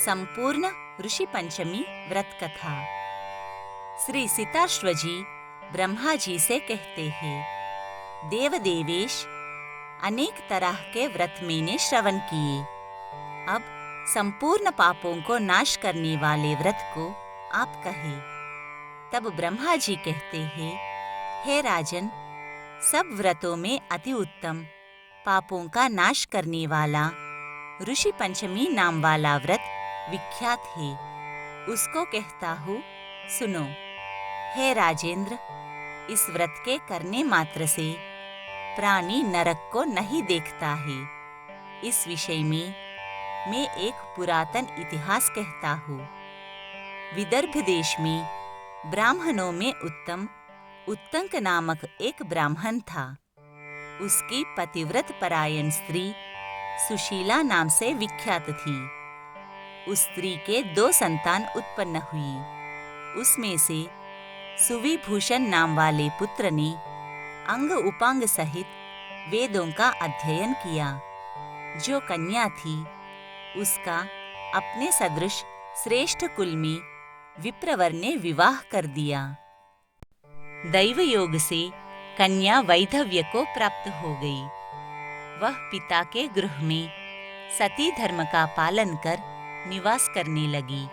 संपूर्ण ऋषि पंचमी व्रत कथा। श्री सिताश्व जी ब्रह्मा जी से कहते हैं, देव देवेश, अनेक तरह के व्रत मैंने श्रवण किए। अब संपूर्ण पापों को नाश करने वाले व्रत को आप कहे। तब ब्रह्मा जी कहते हैं, हे राजन, सब व्रतों में अति उत्तम, पापों का नाश करने वाला ऋषि पंचमी नाम वाला व्रत विख्यात है। उसको कहता हूँ, सुनो। हे राजेंद्र, इस व्रत के करने मात्र से प्राणी नरक को नहीं देखता है। इस विषय में मैं एक पुरातन इतिहास कहता हूँ। विदर्भ देश में ब्राह्मणों में उत्तम उत्तंक नामक एक ब्राह्मण था। उसकी पतिव्रत परायण स्त्री सुशीला नाम से विख्यात थी। उस स्त्री के 2 संतान उत्पन्न हुई। उसमें से सुविभूषण नाम वाले पुत्र ने अंग उपांग सहित वेदों का अध्ययन किया। जो कन्या थी, उसका अपने सदृश श्रेष्ठ कुल में विप्रवर ने विवाह कर दिया। दैव योग से कन्या वैधव्य को प्राप्त हो गई। वह पिता के गृह में सती धर्म का पालन कर निवास करने लगी।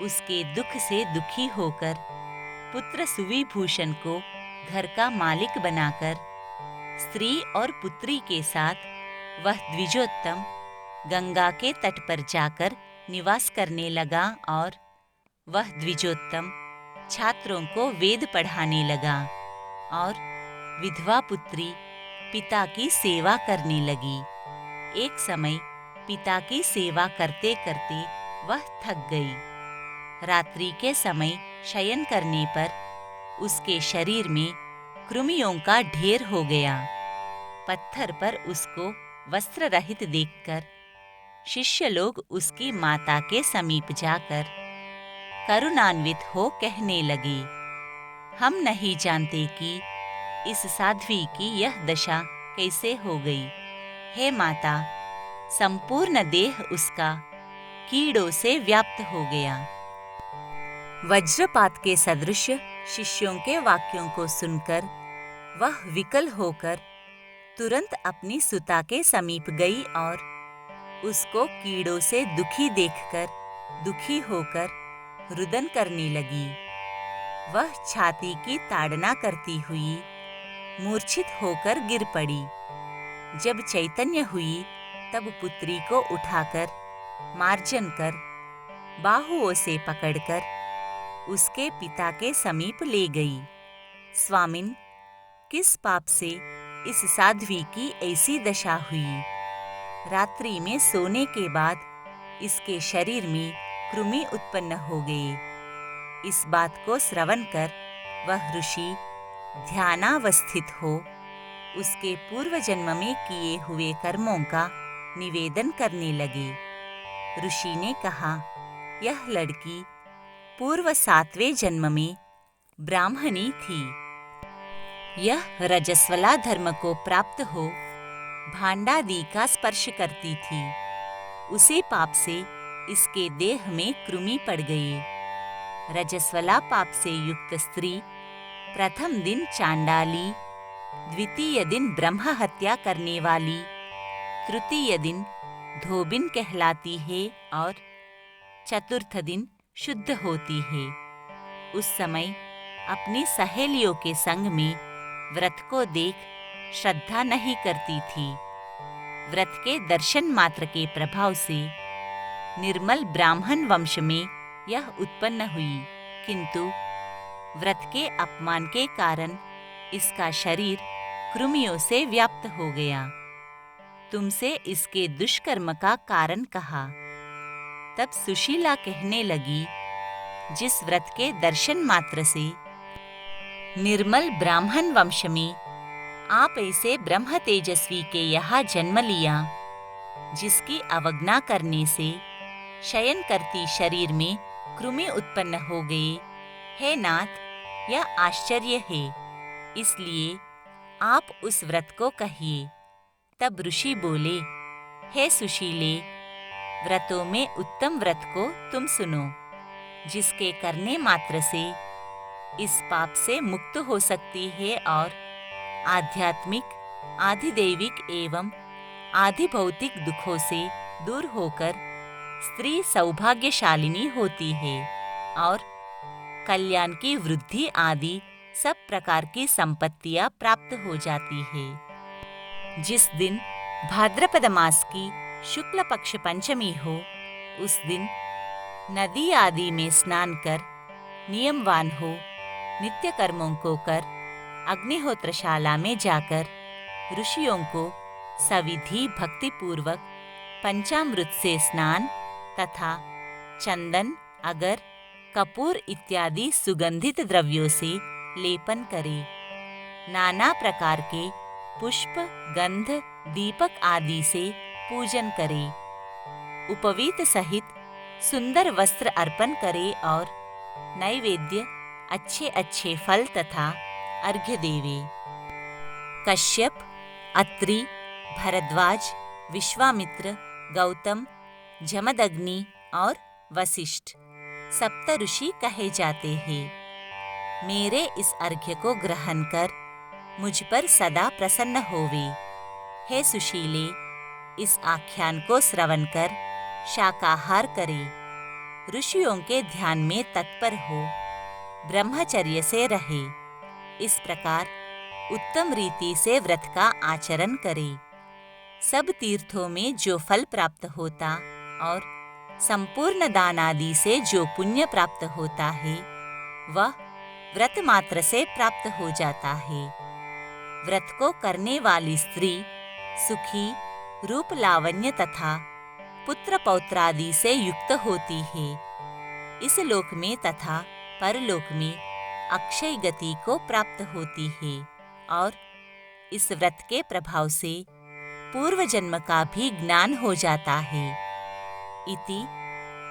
उसके दुख से दुखी होकर पुत्र सुविभूषण को घर का मालिक बनाकर स्त्री और पुत्री के साथ वह द्विजोत्तम गंगा के तट पर जाकर निवास करने लगा और वह द्विजोत्तम छात्रों को वेद पढ़ाने लगा और विधवा पुत्री पिता की सेवा करने लगी। एक समय पिता की सेवा करते करते वह थक गई। रात्रि के समय शयन करने पर उसके शरीर में कृमियों का ढेर हो गया। पत्थर पर उसको वस्त्र रहित देखकर शिष्य लोग उसकी माता के समीप जाकर करुणान्वित हो कहने लगे, हम नहीं जानते कि इस साध्वी की यह दशा कैसे हो गई। हे माता, संपूर्ण देह उसका कीड़ों से व्याप्त हो गया। वज्रपात के सदृश शिष्यों के वाक्यों को सुनकर वह विकल होकर तुरंत अपनी सुता के समीप गई और उसको कीड़ों से दुखी देखकर दुखी होकर रुदन करने लगी। वह छाती की ताड़ना करती हुई मूर्छित होकर गिर पड़ी। जब चैतन्य हुई तब पुत्री को उठाकर मार्जन कर बाहुओं से पकड़कर उसके पिता के समीप ले गई। स्वामिन, किस पाप से इस साध्वी की ऐसी दशा हुई? रात्रि में सोने के बाद इसके शरीर में कृमि उत्पन्न हो गए। इस बात को श्रवण कर वह ऋषि ध्यानावस्थित हो उसके पूर्व जन्म में किए हुए कर्मों का निवेदन करने लगे। ऋषि ने कहा, यह लड़की पूर्व 7वें जन्म में ब्राह्मणी थी। यह रजस्वला धर्म को प्राप्त हो भांडादि का स्पर्श करती थी। उसी पाप से इसके देह में कृमि पड़ गई। रजस्वला पाप से युक्त स्त्री प्रथम दिन चांडाली, द्वितीय दिन ब्रह्म हत्या करने वाली, तृतीय दिन धोबिन कहलाती है और चतुर्थ दिन शुद्ध होती है। उस समय अपनी सहेलियों के संग में व्रत को देख श्रद्धा नहीं करती थी। व्रत के दर्शन मात्र के प्रभाव से निर्मल ब्राह्मण वंश में यह उत्पन्न हुई, किंतु व्रत के अपमान के कारण इसका शरीर कृमियों से व्याप्त हो गया। तुमसे इसके दुष्कर्म का कारण कहा। तब सुशीला कहने लगी, जिस व्रत के दर्शन मात्र से निर्मल ब्राह्मण वंश में आप ऐसे ब्रह्म तेजस्वी के यहाँ जन्म लिया, जिसकी अवज्ञा करने से शयन करती शरीर में कृमि उत्पन्न हो गए, हे नाथ, यह आश्चर्य है। इसलिए आप उस व्रत को कहिए। तब ऋषि बोले, हे सुशीले, व्रतों में उत्तम व्रत को तुम सुनो, जिसके करने मात्र से इस पाप से मुक्त हो सकती है और आध्यात्मिक, आधिदैविक एवं आधिभौतिक दुखों से दूर होकर स्त्री सौभाग्यशालिनी होती है और कल्याण की वृद्धि आदि सब प्रकार की संपत्तियां प्राप्त हो जाती है। जिस दिन भाद्रपद मास की शुक्ल पक्ष पंचमी हो, उस दिन नदी आदि में स्नान कर नियमवान हो, नित्य कर्मों को कर अग्निहोत्रशाला में जाकर ऋषियों को सविधि भक्तिपूर्वक पंचामृत से स्नान तथा चंदन, अगर, कपूर इत्यादि सुगंधित द्रव्यों से लेपन करे। नाना प्रकार के पुष्प, गंध, दीपक आदि से पूजन करे। उपवीत सहित सुंदर वस्त्र अर्पण करे और नैवेद्य, अच्छे अच्छे फल तथा अर्घ्य देवे। कश्यप, अत्रि, भरद्वाज, विश्वामित्र, गौतम, जमदग्नि और वशिष्ठ सप्त ऋषि कहे जाते हैं। मेरे इस अर्घ्य को ग्रहण कर मुझ पर सदा प्रसन्न होवे। हे सुशीले, इस आख्यान को श्रवण कर शाकाहार करे, ऋषियों के ध्यान में तत्पर हो, ब्रह्मचर्य से रहे। इस प्रकार उत्तम रीति से व्रत का आचरण करे। सब तीर्थों में जो फल प्राप्त होता और संपूर्ण दान आदि से जो पुण्य प्राप्त होता है, वह व्रत मात्र से प्राप्त हो जाता है। व्रत को करने वाली स्त्री सुखी, रूप लावण्य तथा पुत्र पौत्रादि से युक्त होती है। इस लोक में तथा परलोक में अक्षय गति को प्राप्त होती है और इस व्रत के प्रभाव से पूर्व जन्म का भी ज्ञान हो जाता है। इति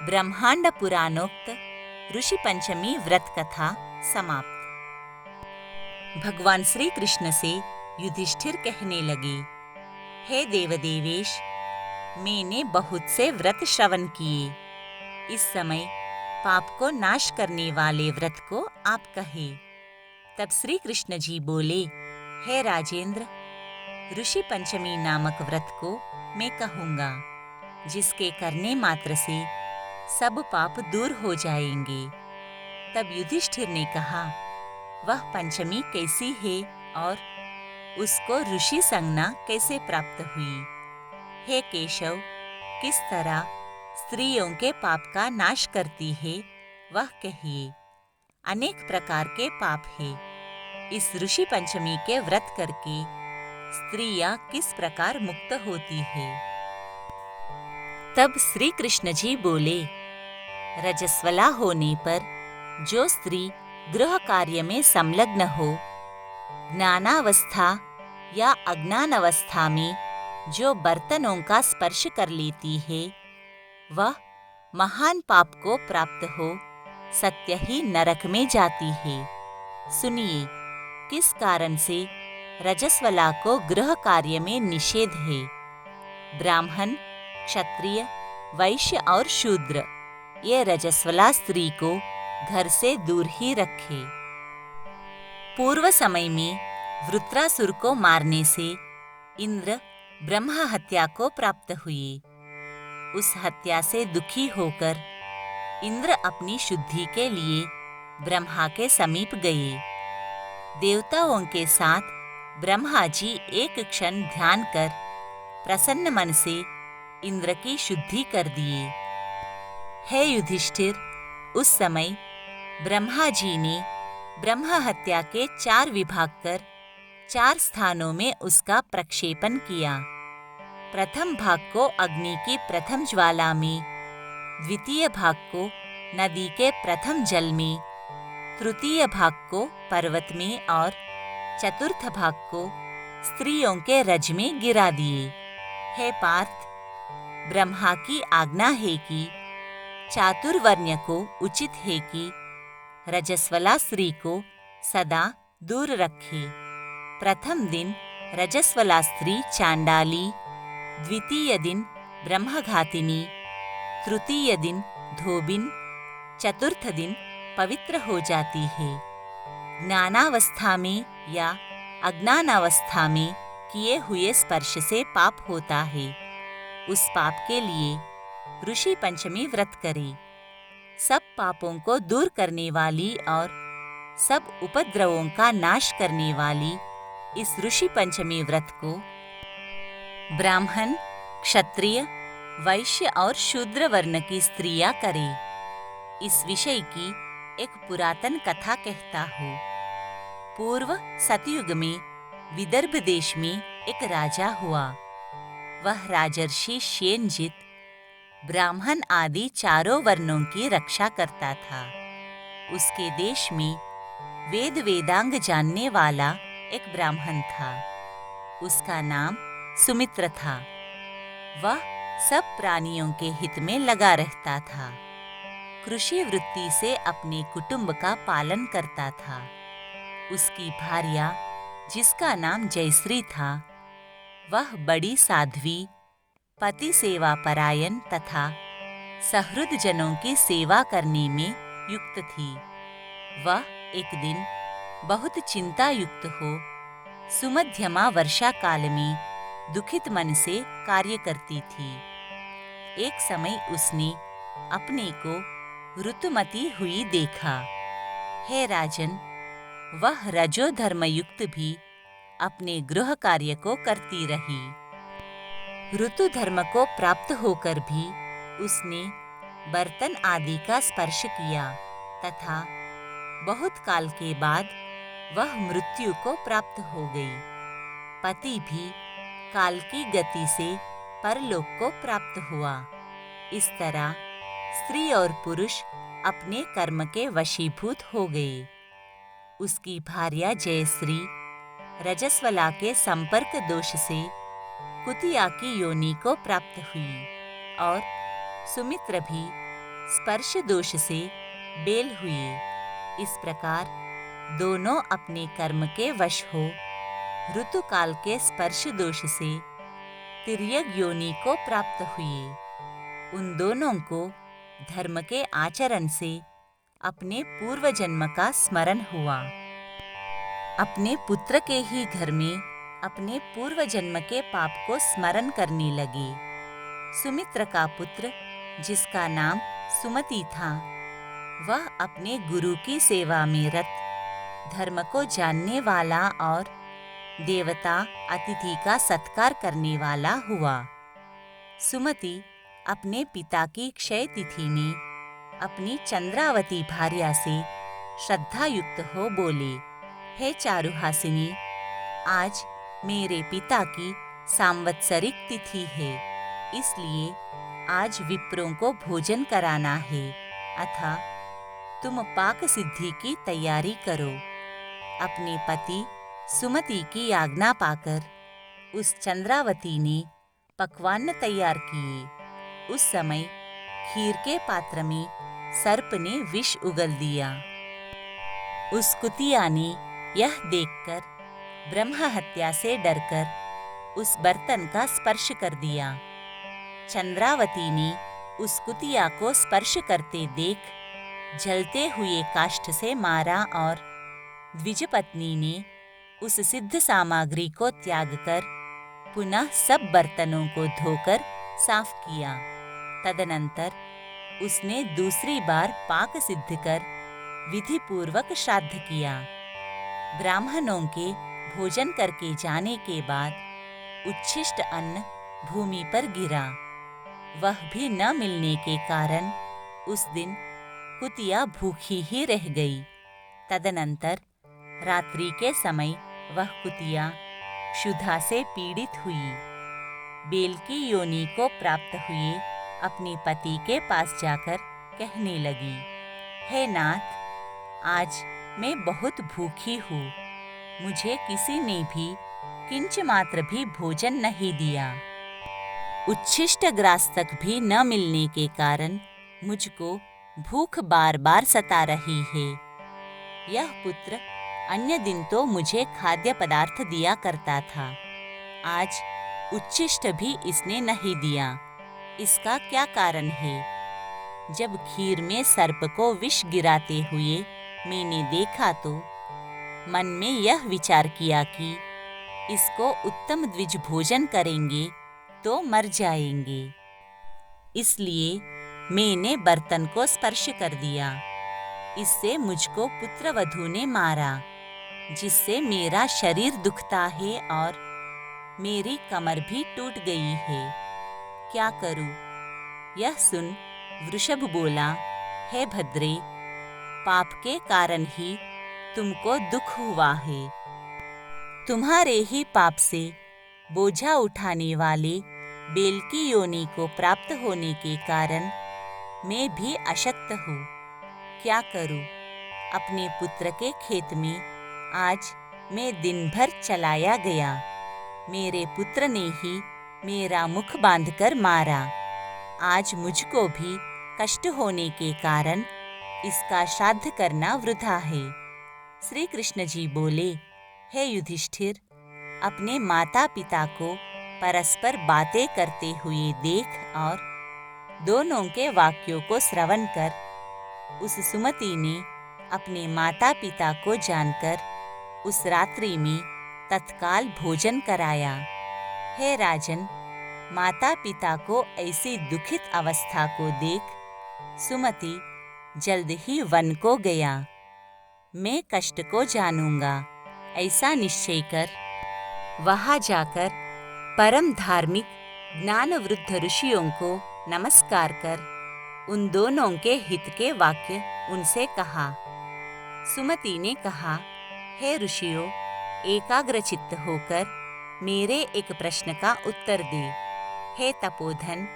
ब्रह्मांड पुराणोक्त ऋषि पंचमी व्रत कथा समाप्त। भगवान श्री कृष्ण से युधिष्ठिर कहने लगे, हे देवदेवेश, मैंने बहुत से व्रत श्रवण किए। इस समय पाप को नाश करने वाले व्रत को आप कहे। तब श्री कृष्ण जी बोले, हे राजेंद्र, ऋषि पंचमी नामक व्रत को मैं कहूँगा, जिसके करने मात्र से सब पाप दूर हो जाएंगे। तब युधिष्ठिर ने कहा, वह पंचमी कैसी है और उसको ऋषि संज्ञा कैसे प्राप्त हुई? हे केशव, किस तरह स्त्रियों के पाप का नाश करती है, वह कहिए। अनेक प्रकार के पाप है। इस ऋषि पंचमी के व्रत करके स्त्रियां किस प्रकार मुक्त होती है? तब श्री कृष्ण जी बोले, रजस्वला होने पर जो स्त्री गृह कार्य में संलग्न हो, ज्ञानावस्था या अज्ञान अवस्था में जो बर्तनों का स्पर्श कर लेती है, वह महान पाप को प्राप्त हो सत्य ही नरक में जाती है। सुनिए, किस कारण से रजस्वला को गृह कार्य में निषेध है। ब्राह्मण, क्षत्रिय, वैश्य और शूद्र ये रजस्वला स्त्री को घर से दूर ही रखे। पूर्व समय में वृत्रासुर को मारने से इंद्र ब्रह्मा हत्या को प्राप्त हुए। उस हत्या से दुखी होकर इंद्र अपनी शुद्धि के लिए ब्रह्मा के समीप गए। देवताओं के साथ ब्रह्मा जी एक क्षण ध्यान कर प्रसन्न मन से इंद्र की शुद्धि कर दिए। हे युधिष्ठिर, उस समय ब्रह्मा जी ने ब्रह्म हत्या के 4 विभाग कर 4 स्थानों में उसका प्रक्षेपण किया। प्रथम भाग को अग्नि की प्रथम ज्वाला में, द्वितीय भाग को नदी के प्रथम जल में, तृतीय भाग को पर्वत में और चतुर्थ भाग को स्त्रियों के रज में गिरा दिए। हे पार्थ, ब्रह्मा की आज्ञा है कि चातुर्वर्ण्य को उचित है कि रजस्वला स्त्री को सदा दूर रखे। प्रथम दिन रजस्वला स्त्री चांडाली, द्वितीय दिन ब्रह्मघातिनी, तृतीय दिन धोबिन, चतुर्थ दिन पवित्र हो जाती है। ज्ञानावस्था में या अज्ञानावस्था में किए हुए स्पर्श से पाप होता है। उस पाप के लिए ऋषि पंचमी व्रत करे। सब पापों को दूर करने वाली और सब उपद्रवों का नाश करने वाली इस ऋषि पंचमी व्रत को ब्राह्मण, क्षत्रिय, वैश्य और शूद्र वर्ण की स्त्रियां करें। इस विषय की एक पुरातन कथा कहता हूँ। पूर्व सतयुग में विदर्भ देश में एक राजा हुआ। वह राजर्षि श्येनजित ब्राह्मण आदि चारों वर्णों की रक्षा करता था। उसके देश में वेद वेदांग जानने वाला एक ब्राह्मण था। उसका नाम सुमित्र था। वह सब प्राणियों के हित में लगा रहता था। कृषि वृत्ति से अपने कुटुंब का पालन करता था। उसकी भार्या, जिसका नाम जयश्री था, वह बड़ी साध्वी, पति सेवा परायण तथा सहृद जनों की सेवा करने में युक्त थी। वह एक दिन बहुत चिंता युक्त हो सुमध्यमा वर्षा काल में दुखित मन से कार्य करती थी। एक समय उसने अपने को ऋतुमती हुई देखा। हे राजन, वह रजो धर्मयुक्त भी अपने गृह कार्य को करती रही। ऋतु धर्म को प्राप्त होकर भी उसने बर्तन आदि का स्पर्श किया तथा बहुत काल के बाद वह मृत्यु को प्राप्त हो गई। पति भी काल की गति से परलोक को प्राप्त हुआ। इस तरह स्त्री और पुरुष अपने कर्म के वशीभूत हो गए। उसकी भार्या जयश्री रजस्वला के संपर्क दोष से कुतिया की योनि को प्राप्त हुई और सुमित्र भी स्पर्श दोष से बेल हुए। इस प्रकार दोनों अपने कर्म के वश हो ऋतुकाल के स्पर्श दोष से तिर्यक योनि को प्राप्त हुए। उन दोनों को धर्म के आचरण से अपने पूर्व जन्म का स्मरण हुआ। अपने पुत्र के ही घर में अपने पूर्व जन्म के पाप को स्मरण करने लगे। सुमित्र का पुत्र, जिसका नाम सुमति था, वह अपने गुरु की सेवा में रत, धर्म को जानने वाला और देवता अतिथि का सत्कार करने वाला हुआ। सुमति अपने पिता की क्षय तिथि में अपनी चंद्रावती भार्या से श्रद्धायुक्त हो बोले, हे चारुहासिनी, आज मेरे पिता की सांवत्सरिक तिथि है, इसलिए आज विप्रों को भोजन कराना है, अतः तुम पाक सिद्धि की तैयारी करो। अपने पति सुमति की आज्ञा पाकर उस चंद्रावती ने पकवान तैयार किए। उस समय खीर के पात्र में सर्प ने विष उगल दिया। उस कुतिया ने यह देखकर ब्रह्म हत्या से डरकर उस बर्तन का स्पर्श कर दिया। चंद्रावती ने उस कुतिया को स्पर्श करते देख जलते हुए काष्ठ से मारा और द्विजपत्नी ने उस सिद्ध सामग्री को त्याग कर पुनः सब बर्तनों को धोकर साफ किया। तदनंतर उसने दूसरी बार पाक सिद्ध कर विधि पूर्वक श्राद्ध किया। ब्राह्मणों के भोजन करके जाने के बाद उच्छिष्ट अन्न भूमि पर गिरा। वह भी न मिलने के कारण उस दिन कुतिया भूखी ही रह गई। तदनंतर रात्रि के समय वह कुतिया क्षुधा से पीड़ित हुई। बेल की योनि को प्राप्त हुए अपने पति के पास जाकर कहने लगी, हे नाथ, आज मैं बहुत भूखी हूँ। मुझे किसी ने भी किंच मात्र भी भोजन नहीं दिया। उच्छिष्ट ग्रास तक भी न मिलने के कारण मुझको भूख बार बार सता रही है। यह पुत्र अन्य दिन तो मुझे खाद्य पदार्थ दिया करता था, आज उच्छिष्ट भी इसने नहीं दिया। इसका क्या कारण है? जब खीर में सर्प को विष गिराते हुए मैंने देखा तो मन में यह विचार किया कि इसको उत्तम द्विज भोजन करेंगे तो मर जाएंगे। इसलिए मैंने बर्तन को स्पर्श कर दिया। इससे मुझको पुत्रवधू ने मारा, जिससे मेरा शरीर दुखता है और मेरी कमर भी टूट गई है। क्या करूं? यह सुन वृषभ बोला, हे भद्रे, पाप के कारण ही तुमको दुख हुआ है। तुम्हारे ही पाप से बोझा उठाने वाले बेल की योनि को प्राप्त होने के कारण मैं भी अशक्त हूँ। क्या करूं? अपने पुत्र के खेत में आज मैं दिन भर चलाया गया। मेरे पुत्र ने ही मेरा मुख बांधकर मारा। आज मुझको भी कष्ट होने के कारण इसका श्राद्ध करना वृथा है। श्री कृष्ण जी बोले, हे युधिष्ठिर, अपने माता पिता को परस्पर बातें करते हुए देख और दोनों के वाक्यों को श्रवण कर उस सुमति ने अपने माता पिता को जानकर उस रात्रि में तत्काल भोजन कराया। हे राजन, माता पिता को ऐसी दुखित अवस्था को देख सुमति जल्द ही वन को गया। मैं कष्ट को जानूंगा, ऐसा निश्चय कर वहां जाकर परम धार्मिक ज्ञानवृद्ध ऋषियों को नमस्कार कर उन दोनों के हित के वाक्य उनसे कहा। सुमति ने कहा, हे ऋषियों, एकाग्रचित्त होकर मेरे एक प्रश्न का उत्तर दे। हे तपोधन,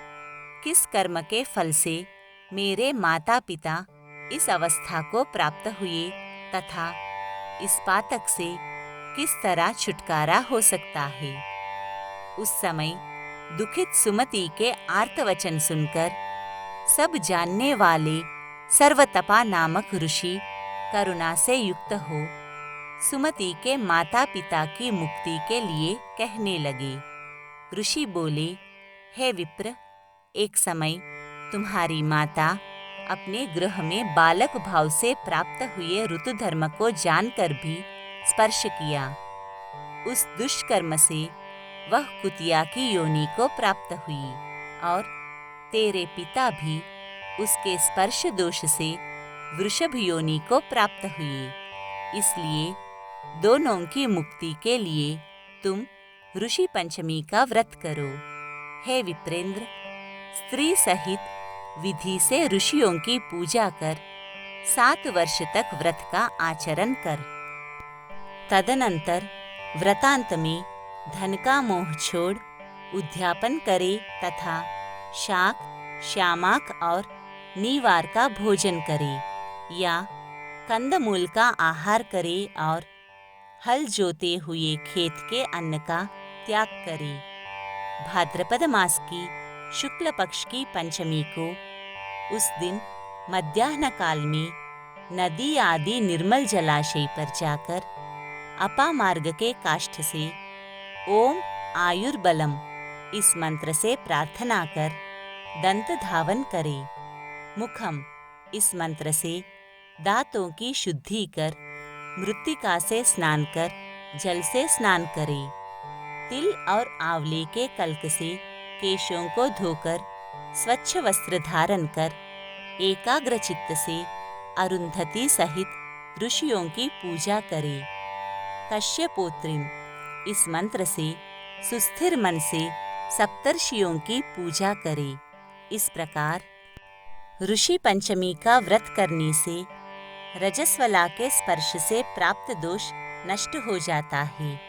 किस कर्म के फल से मेरे माता पिता इस अवस्था को प्राप्त हुए तथा इस पातक से किस तरह छुटकारा हो सकता है? उस समय दुखित सुमति के आर्तवचन सुनकर सब जानने वाले सर्वतपा नामक ऋषि करुणा से युक्त हो सुमति के माता पिता की मुक्ति के लिए कहने लगे। ऋषि बोले, हे विप्र, एक समय तुम्हारी माता अपने गृह में बालक भाव से प्राप्त हुए ऋतुधर्म को जानकर भी स्पर्श किया। उस दुष्कर्म से वह कुतिया की योनि को प्राप्त हुई और तेरे पिता भी उसके स्पर्श दोष से वृषभ योनि को प्राप्त हुए। इसलिए दोनों की मुक्ति के लिए तुम ऋषि पंचमी का व्रत करो। हे विप्रेंद्र, स्त्री सहित विधि से ऋषियों की पूजा कर 7 वर्ष तक व्रत का आचरण कर। तदनंतर व्रतांत में धन का मोह छोड़ उद्यापन करे तथा शाक, श्यामाक और नीवार का भोजन करे या कंदमूल का आहार करे और हल जोते हुए खेत के अन्न का त्याग करे। भाद्रपद मास की शुक्ल पक्ष की पंचमी को उस दिन मध्याह्न काल में नदी आदि निर्मल जलाशय पर जाकर अपामार्ग के काष्ठ से ओम आयुर्बलम इस मंत्र से प्रार्थना कर दंत धावन करे। मुखम इस मंत्र से दांतों की शुद्धि कर मृत्तिका से स्नान कर जल से स्नान करे। तिल और आंवले के कल्क से केशों को धोकर स्वच्छ वस्त्र धारण कर एकाग्रचित्त से अरुंधति सहित ऋषियों की पूजा करे। कश्यपोत्रिम इस मंत्र से सुस्थिर मन से सप्तर्षियों की पूजा करे। इस प्रकार ऋषि पंचमी का व्रत करने से रजस्वला के स्पर्श से प्राप्त दोष नष्ट हो जाता है।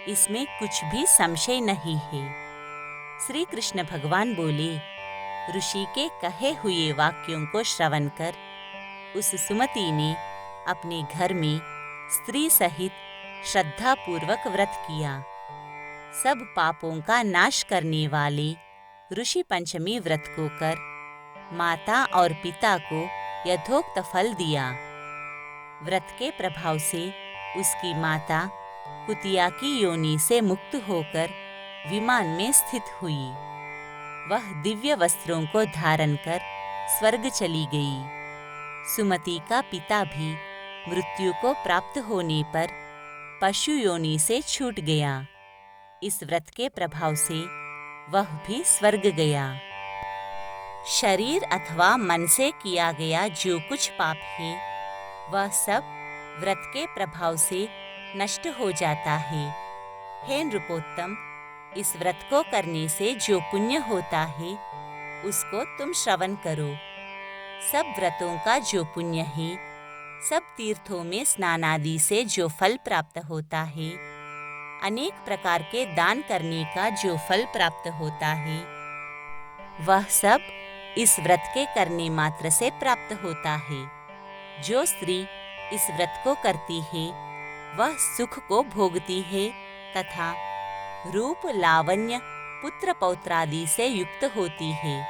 इसमें कुछ भी संशय नहीं है। श्री कृष्ण भगवान बोले, ऋषि के कहे हुए वाक्यों को श्रवण कर उस सुमति ने अपने घर में स्त्री सहित श्रद्धापूर्वक व्रत किया। सब पापों का नाश करने वाले ऋषि पंचमी व्रत को कर माता और पिता को यथोक्त फल दिया। व्रत के प्रभाव से उसकी माता कुतिया की योनि से मुक्त होकर विमान में स्थित हुई। वह दिव्य वस्त्रों को धारण कर स्वर्ग चली गई। सुमति का पिता भी मृत्यु को प्राप्त होने पर पशु योनि से छूट गया। इस व्रत के प्रभाव से वह भी स्वर्ग गया। शरीर अथवा मन से किया गया जो कुछ पाप है, वह सब व्रत के प्रभाव से नष्ट हो जाता है। हे नृपोत्तम, इस व्रत को करने से जो पुण्य होता है, उसको तुम श्रवण करो। सब व्रतों का जो पुण्य है, सब तीर्थों में स्नान आदि से जो फल प्राप्त होता है, अनेक प्रकार के दान करने का जो फल प्राप्त होता है, वह सब इस व्रत के करने मात्र से प्राप्त होता है। जो स्त्री इस व्रत को करती है, वह सुख को भोगती है तथा रूप, लावण्य, पुत्र पौत्रादि से युक्त होती है।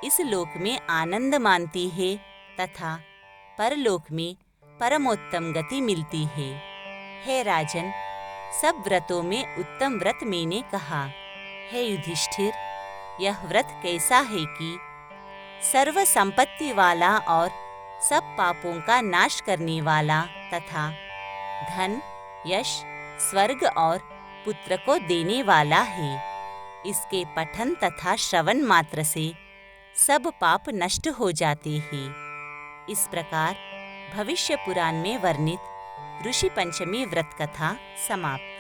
इस लोक में आनंद मानती है तथा परलोक में परमोत्तम गति मिलती है। हे राजन, सब व्रतों में उत्तम व्रत मैंने कहा। हे युधिष्ठिर, यह व्रत कैसा है कि सर्व संपत्ति वाला और सब पापों का नाश करने वाला तथा धन, यश, स्वर्ग और पुत्र को देने वाला है। इसके पठन तथा श्रवण मात्र से सब पाप नष्ट हो जाते हैं। इस प्रकार भविष्य पुराण में वर्णित ऋषि पंचमी व्रत कथा समाप्त।